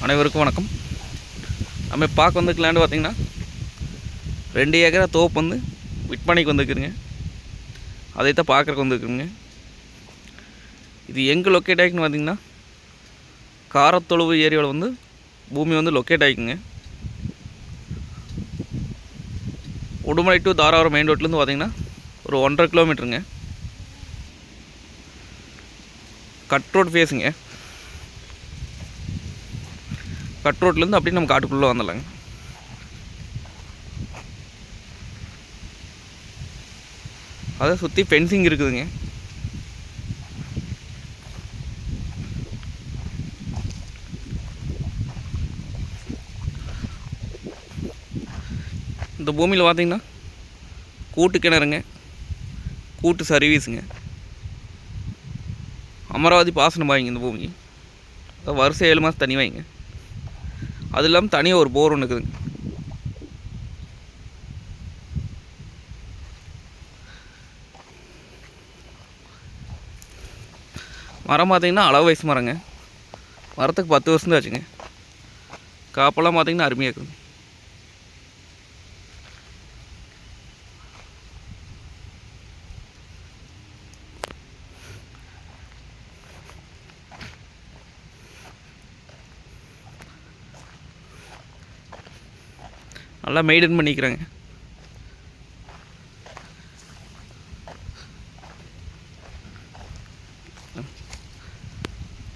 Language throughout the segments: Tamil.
அனைவருக்கும் வணக்கம். நம்ம பார்க்க வந்து லேண்டு பார்த்திங்கன்னா 2 ஏக்கரா தோப்பு வந்து விற்பனைக்கு வந்துருக்குதுங்க. அதைத்தான் பார்க்குறக்கு வந்துருக்குதுங்க. இது எங்கே லொக்கேட் ஆகிக்குன்னு பார்த்திங்கன்னா காரத்தொழுவு ஏரியாவில் வந்து பூமி வந்து லொக்கேட் ஆகிக்குங்க. உடுமலை டு தாராபுரம் மெயின் ரோட்லேருந்து பார்த்திங்கன்னா ஒரு 1.5 கிலோமீட்டருங்க. கட் ரோட் ஃபேஸுங்க. கட் ரோட்லேருந்து அப்படியே நம்ம காட்டுக்குள்ளே வந்துடலாங்க. அதை சுற்றி ஃபென்சிங் இருக்குதுங்க. இந்த பூமியில் பார்த்திங்கன்னா கூட்டு கிணறுங்க, கூட்டு சர்வீஸுங்க, அமராவதி பாசனம் வாங்கிங்க. இந்த பூமி வருஷம் 7 மாதம் தண்ணி வாங்கிங்க. அது இல்லாமல் தனியாக ஒரு போர் ஒன்று இருக்குதுங்க. மரம் பார்த்திங்கன்னா அளவு வயசு மரங்க. மரத்துக்கு 10 வருஷம் தான் ஆச்சுங்க. காப்பெல்லாம் பார்த்திங்கன்னா அருமையாக இருக்குதுங்க. நல்லா மெயின்டைன் பண்ணிக்கிறாங்க.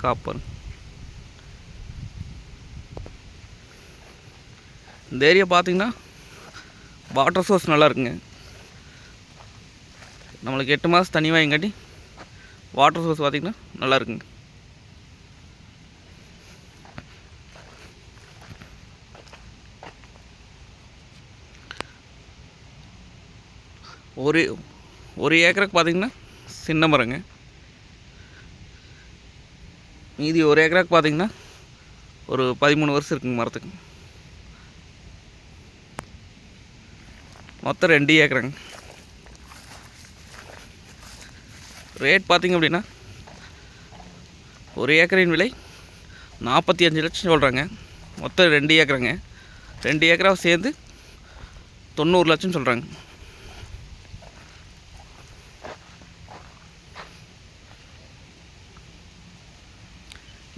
காப்பர் இந்த ஏரியா பார்த்திங்கன்னா வாட்டர் சோர்ஸ் நல்லா இருக்குங்க. நம்மளுக்கு 8 மாதம் தண்ணி வாங்கிங்காட்டி வாட்டர் சோர்ஸ் பார்த்திங்கன்னா நல்லா இருக்குங்க. ஒரு ஏக்கருக்கு பார்த்திங்கன்னா சின்ன மரங்க. மீதி ஒரு ஏக்கருக்கு பார்த்திங்கன்னா ஒரு 13 வருஷம் இருக்குங்க மரத்துக்கு. மொத்தம் 2 ஏக்கருங்க. ரேட் பார்த்திங்க அப்படின்னா ஒரு ஏக்கரின் விலை 45 லட்சம் சொல்கிறாங்க. மொத்தம் 2 ஏக்கருங்க. 2 ஏக்கராக சேர்ந்து 90 லட்சம் சொல்கிறாங்க.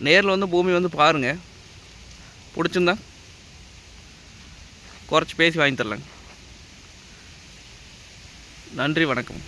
நேரில் வந்து பூமி வந்து பாருங்கள். பிடிச்சிருந்தா குறைச்சி பேசி வாங்கி தரலாங்க. நன்றி, வணக்கம்.